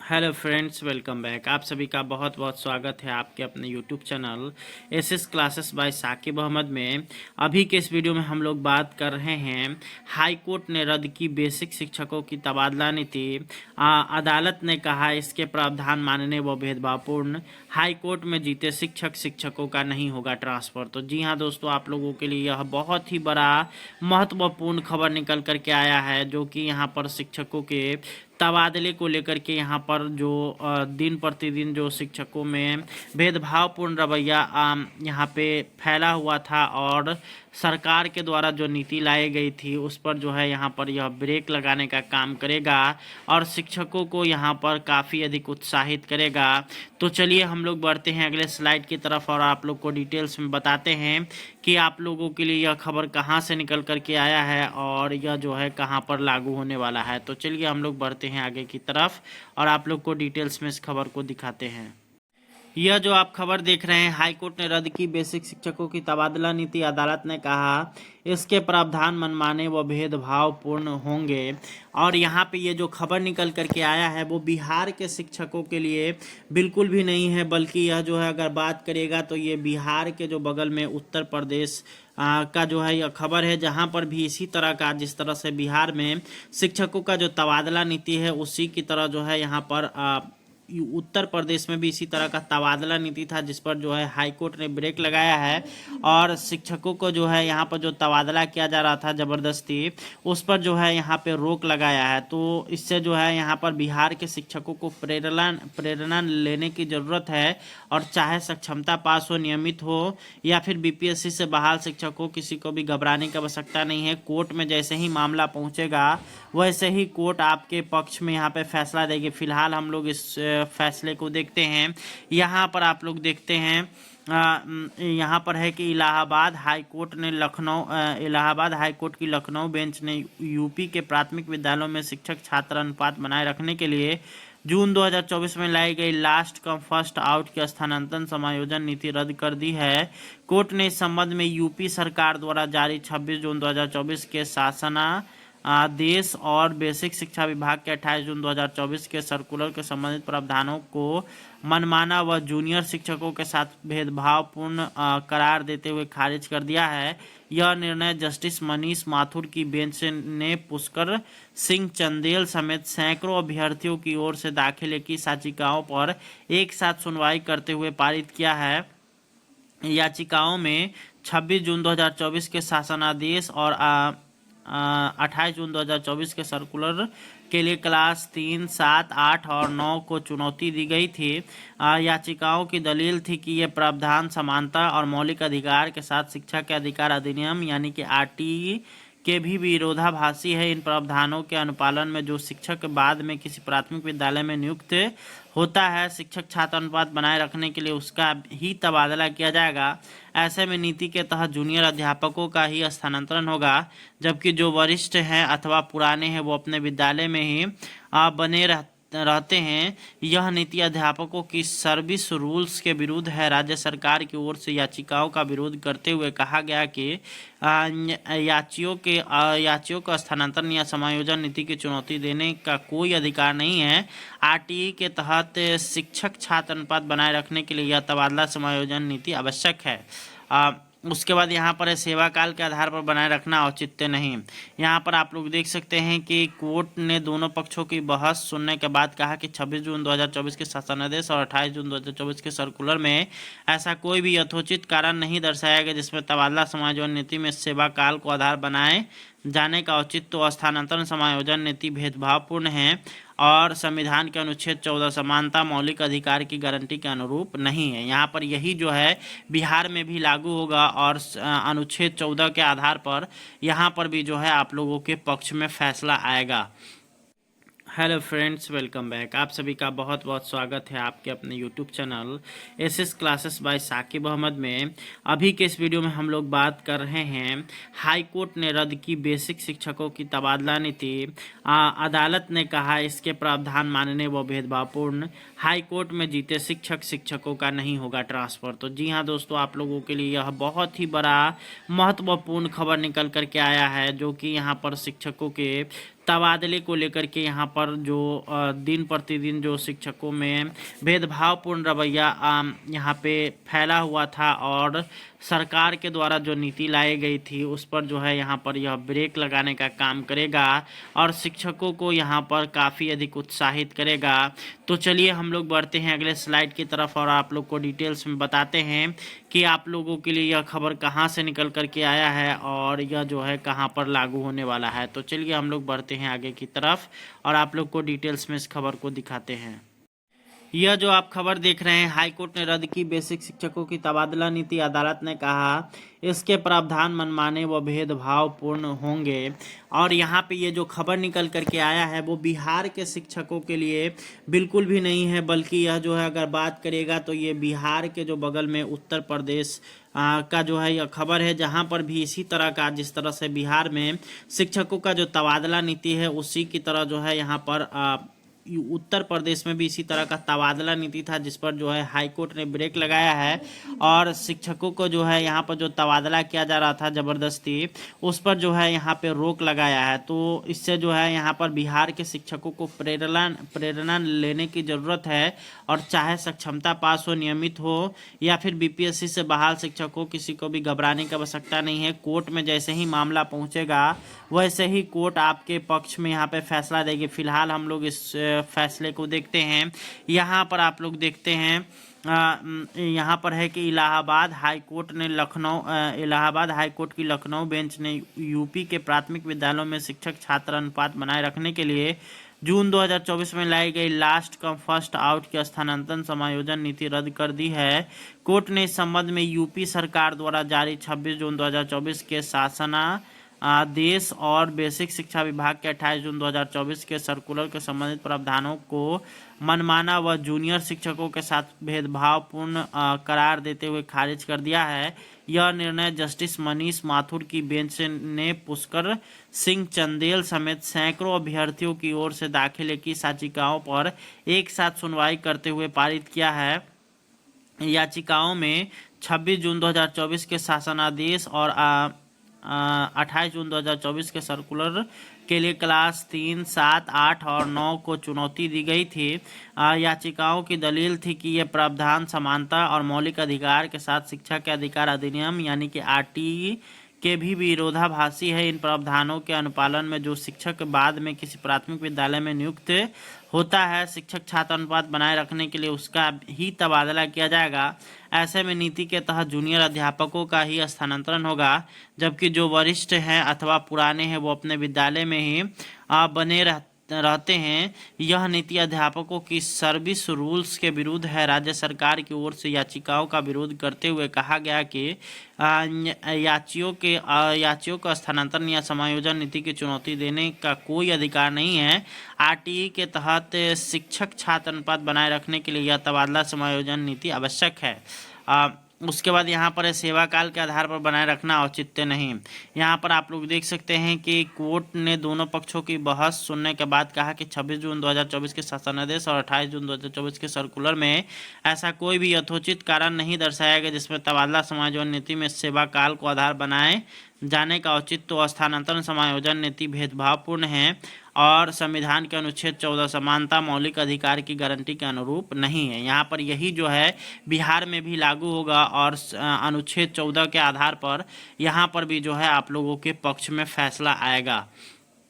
Hello friends, welcome back. आप सभी का बहुत बहुत स्वागत है आपके अपने YouTube channel SS classes by Saqib Ahmad में। अभी के इस वीडियो में हम लोग बात कर रहे हैं हाई कोर्ट ने रद्द की बेसिक शिक्षकों की तबादला नीति। अदालत ने कहा इसके प्रावधान माननीय व भेदभावपूर्ण। हाई कोर्ट में जीते शिक्षकों का नहीं होगा ट्रांसफ़र। तो जी हाँ दोस्तों, आप लोगों के लिए यह बहुत ही बड़ा महत्वपूर्ण खबर निकल करके आया है, जो कि यहाँ पर शिक्षकों के तबादले को लेकर के यहाँ पर जो दिन प्रतिदिन जो शिक्षकों में भेदभावपूर्ण रवैया यहाँ पे फैला हुआ था और सरकार के द्वारा जो नीति लाई गई थी उस पर जो है यहाँ पर यह ब्रेक लगाने का काम करेगा और शिक्षकों को यहाँ पर काफ़ी अधिक उत्साहित करेगा। तो चलिए हम लोग बढ़ते हैं अगले स्लाइड की तरफ और आप लोग को डिटेल्स में बताते हैं कि आप लोगों के लिए यह खबर कहाँ से निकल करके आया है और यह जो है कहाँ पर लागू होने वाला है। तो चलिए हम लोग बढ़ते हैं आगे की तरफ और आप लोग को डिटेल्स में इस खबर को दिखाते हैं। यह जो आप खबर देख रहे हैं, हाईकोर्ट ने रद्द की बेसिक शिक्षकों की तबादला नीति। अदालत ने कहा इसके प्रावधान मनमाने व भेदभावपूर्ण होंगे। और यहाँ पे ये जो खबर निकल करके आया है वो बिहार के शिक्षकों के लिए बिल्कुल भी नहीं है, बल्कि यह जो है अगर बात करेगा तो ये बिहार के जो बगल में उत्तर प्रदेश का जो है यह खबर है, जहाँ पर भी इसी तरह का, जिस तरह से बिहार में शिक्षकों का जो तबादला नीति है उसी की तरह जो है यहाँ पर उत्तर प्रदेश में भी इसी तरह का तबादला नीति था, जिस पर जो है हाई कोर्ट ने ब्रेक लगाया है और शिक्षकों को जो है यहाँ पर जो तबादला किया जा रहा था ज़बरदस्ती, उस पर जो है यहाँ पे रोक लगाया है। तो इससे जो है यहाँ पर बिहार के शिक्षकों को प्रेरणा लेने की ज़रूरत है और चाहे सक्षमता पास हो, नियमित हो या फिर बीपीएससी से बहाल शिक्षक हो, किसी को भी घबराने की आवश्यकता नहीं है। कोर्ट में जैसे ही मामला पहुँचेगा वैसे ही कोर्ट आपके पक्ष में यहाँ पे फैसला देगी। फिलहाल हम लोग इस फैसले को देखते हैं। यहाँ पर आप लोग देखते हैं यहाँ पर है कि इलाहाबाद हाई कोर्ट की लखनऊ बेंच ने यूपी के प्राथमिक विद्यालयों में शिक्षक छात्र अनुपात बनाए रखने के लिए जून 2024 में लाई गई लास्ट कम फर्स्ट आउट की स्थानांतरण समायोजन नीति रद्द कर दी है। कोर्ट ने इस संबंध में यूपी सरकार द्वारा जारी 26 जून 2024 के शासना आदेश और बेसिक शिक्षा विभाग के 28 जून 2024 के सर्कुलर के संबंधित प्रावधानों को मनमाना व जूनियर शिक्षकों के साथ भेदभावपूर्ण करार देते हुए खारिज कर दिया है। यह निर्णय जस्टिस मनीष माथुर की बेंच ने पुष्कर सिंह चंदेल समेत सैकड़ों अभ्यर्थियों की ओर से दाखिले की याचिकाओं पर एक साथ सुनवाई करते हुए पारित किया है। याचिकाओं में 26 जून 2024 के शासनादेश और 28 जून 2024 के सर्कुलर के लिए क्लास 3, 7, 8 और 9 को चुनौती दी गई थी। याचिकाओं की दलील थी कि ये प्रावधान समानता और मौलिक अधिकार के साथ शिक्षा के अधिकार अधिनियम यानी कि आरटीई के भी विरोधाभासी है। इन प्रावधानों के अनुपालन में जो शिक्षक बाद में किसी प्राथमिक विद्यालय में नियुक्त होता है, शिक्षक छात्र अनुपात बनाए रखने के लिए उसका ही तबादला किया जाएगा। ऐसे में नीति के तहत जूनियर अध्यापकों का ही स्थानांतरण होगा, जबकि जो वरिष्ठ हैं अथवा पुराने हैं वो अपने विद्यालय में ही बने रहते हैं। यह नीति अध्यापकों की सर्विस रूल्स के विरुद्ध है। राज्य सरकार की ओर से याचिकाओं का विरोध करते हुए कहा गया कि याचियों को स्थानांतरण या समायोजन नीति की चुनौती देने का कोई अधिकार नहीं है। आरटीई के तहत शिक्षक छात्र अनुपात बनाए रखने के लिए यह तबादला समायोजन नीति आवश्यक है। उसके बाद यहाँ पर सेवा काल के आधार पर बनाए रखना औचित्य नहीं। यहाँ पर आप लोग देख सकते हैं कि कोर्ट ने दोनों पक्षों की बहस सुनने के बाद कहा कि 26 जून 2024 के शासनादेश और 28 जून 2024 के सर्कुलर में ऐसा कोई भी यथोचित कारण नहीं दर्शाया गया जिसमें तबादला समायोजन नीति में सेवा काल को आधार बनाए जाने का औचित्य। तो स्थानांतरण समायोजन नीति भेदभावपूर्ण है और संविधान के अनुच्छेद 14 समानता मौलिक अधिकार की गारंटी के अनुरूप नहीं है। यहाँ पर यही जो है बिहार में भी लागू होगा और अनुच्छेद 14 के आधार पर यहाँ पर भी जो है आप लोगों के पक्ष में फैसला आएगा। Hello friends, welcome back. आप सभी का बहुत बहुत स्वागत है आपके अपने YouTube channel SS classes by Saqib Ahmad में। अभी के इस वीडियो में हम लोग बात कर रहे हैं हाई कोर्ट ने रद्द की बेसिक शिक्षकों की तबादला नीति। अदालत ने कहा इसके प्रावधान माननीय व भेदभावपूर्ण। हाई कोर्ट में जीते शिक्षकों का नहीं होगा ट्रांसफ़र। तो जी हाँ दोस्तों, आप लोगों के लिए यह बहुत ही बड़ा महत्वपूर्ण खबर निकल करके आया है, जो कि यहाँ पर शिक्षकों के तबादले को लेकर के यहाँ पर जो दिन प्रतिदिन जो शिक्षकों में भेदभावपूर्ण रवैया यहाँ पे फैला हुआ था और सरकार के द्वारा जो नीति लाई गई थी उस पर जो है यहाँ पर यह ब्रेक लगाने का काम करेगा और शिक्षकों को यहाँ पर काफ़ी अधिक उत्साहित करेगा। तो चलिए हम लोग बढ़ते हैं अगले स्लाइड की तरफ और आप लोग को डिटेल्स में बताते हैं कि आप लोगों के लिए यह खबर कहाँ से निकल कर के आया है और यह जो है कहाँ पर लागू होने वाला है। तो चलिए हम लोग बढ़ते हैं आगे की तरफ और आप लोग को डिटेल्स में इस खबर को दिखाते हैं। यह जो आप खबर देख रहे हैं, हाईकोर्ट ने रद्द की बेसिक शिक्षकों की तबादला नीति। अदालत ने कहा इसके प्रावधान मनमाने व भेदभावपूर्ण होंगे। और यहाँ पे ये जो खबर निकल करके आया है वो बिहार के शिक्षकों के लिए बिल्कुल भी नहीं है, बल्कि यह जो है अगर बात करेगा तो ये बिहार के जो बगल में उत्तर प्रदेश का जो है यह खबर है, जहाँ पर भी इसी तरह का, जिस तरह से बिहार में शिक्षकों का जो तबादला नीति है उसी की तरह जो है यहाँ पर उत्तर प्रदेश में भी इसी तरह का तबादला नीति था, जिस पर जो है हाई कोर्ट ने ब्रेक लगाया है और शिक्षकों को जो है यहाँ पर जो तबादला किया जा रहा था ज़बरदस्ती, उस पर जो है यहाँ पे रोक लगाया है। तो इससे जो है यहाँ पर बिहार के शिक्षकों को प्रेरणा लेने की ज़रूरत है और चाहे सक्षमता पास हो, नियमित हो या फिर बीपीएससी से बहाल शिक्षक हो, किसी को भी घबराने की आवश्यकता नहीं है। कोर्ट में जैसे ही मामला पहुँचेगा वैसे ही कोर्ट आपके पक्ष में यहाँ पे फैसला देगी। फिलहाल हम लोग इस फैसले को देखते हैं। यहाँ पर आप लोग देखते हैं यहाँ पर है कि इलाहाबाद हाई कोर्ट की लखनऊ बेंच ने यूपी के प्राथमिक विद्यालयों में शिक्षक छात्र अनुपात बनाए रखने के लिए जून 2024 में लाई गई लास्ट कम फर्स्ट आउट की स्थानांतरण समायोजन नीति रद्द कर दी है। कोर्ट ने इस संबंध में यूपी सरकार द्वारा जारी 26 जून 2024 के शासना आदेश और बेसिक शिक्षा विभाग के 28 जून 2024 के सर्कुलर के संबंधित प्रावधानों को मनमाना व जूनियर शिक्षकों के साथ भेदभावपूर्ण करार देते हुए खारिज कर दिया है। यह निर्णय जस्टिस मनीष माथुर की बेंच ने पुष्कर सिंह चंदेल समेत सैकड़ों अभ्यर्थियों की ओर से दाखिले की याचिकाओं पर एक साथ सुनवाई करते हुए पारित किया है। याचिकाओं में 26 जून 2024 के शासनादेश और 28 जून 2024 के सर्कुलर के लिए क्लास 3, 7, 8 और 9 को चुनौती दी गई थी। याचिकाओं की दलील थी कि ये प्रावधान समानता और मौलिक अधिकार के साथ शिक्षा के अधिकार अधिनियम यानी कि आरटीई के भी विरोधाभासी है। इन प्रावधानों के अनुपालन में जो शिक्षक बाद में किसी प्राथमिक विद्यालय में नियुक्त होता है, शिक्षक छात्र अनुपात बनाए रखने के लिए उसका ही तबादला किया जाएगा। ऐसे में नीति के तहत जूनियर अध्यापकों का ही स्थानांतरण होगा, जबकि जो वरिष्ठ हैं अथवा पुराने हैं वो अपने विद्यालय में ही बने रहते हैं। यह नीति अध्यापकों की सर्विस रूल्स के विरुद्ध है। राज्य सरकार की ओर से याचिकाओं का विरोध करते हुए कहा गया कि याचियों का स्थानांतरण या समायोजन नीति की चुनौती देने का कोई अधिकार नहीं है। आरटीई के तहत शिक्षक छात्र अनुपात बनाए रखने के लिए यह तबादला समायोजन नीति आवश्यक है। उसके बाद यहाँ पर सेवा काल के आधार पर बनाए रखना औचित्य नहीं। यहाँ पर आप लोग देख सकते हैं कि कोर्ट ने दोनों पक्षों की बहस सुनने के बाद कहा कि 26 जून 2024 के शासनादेश और 28 जून 2024 के सर्कुलर में ऐसा कोई भी यथोचित कारण नहीं दर्शाया गया जिसमें तबादला समायोजन नीति में सेवा काल को आधार बनाए जाने का औचित्य। तो स्थानांतरण समायोजन नीति भेदभावपूर्ण है और संविधान के अनुच्छेद 14 समानता मौलिक अधिकार की गारंटी के अनुरूप नहीं है। यहाँ पर यही जो है बिहार में भी लागू होगा और अनुच्छेद 14 के आधार पर यहाँ पर भी जो है आप लोगों के पक्ष में फैसला आएगा।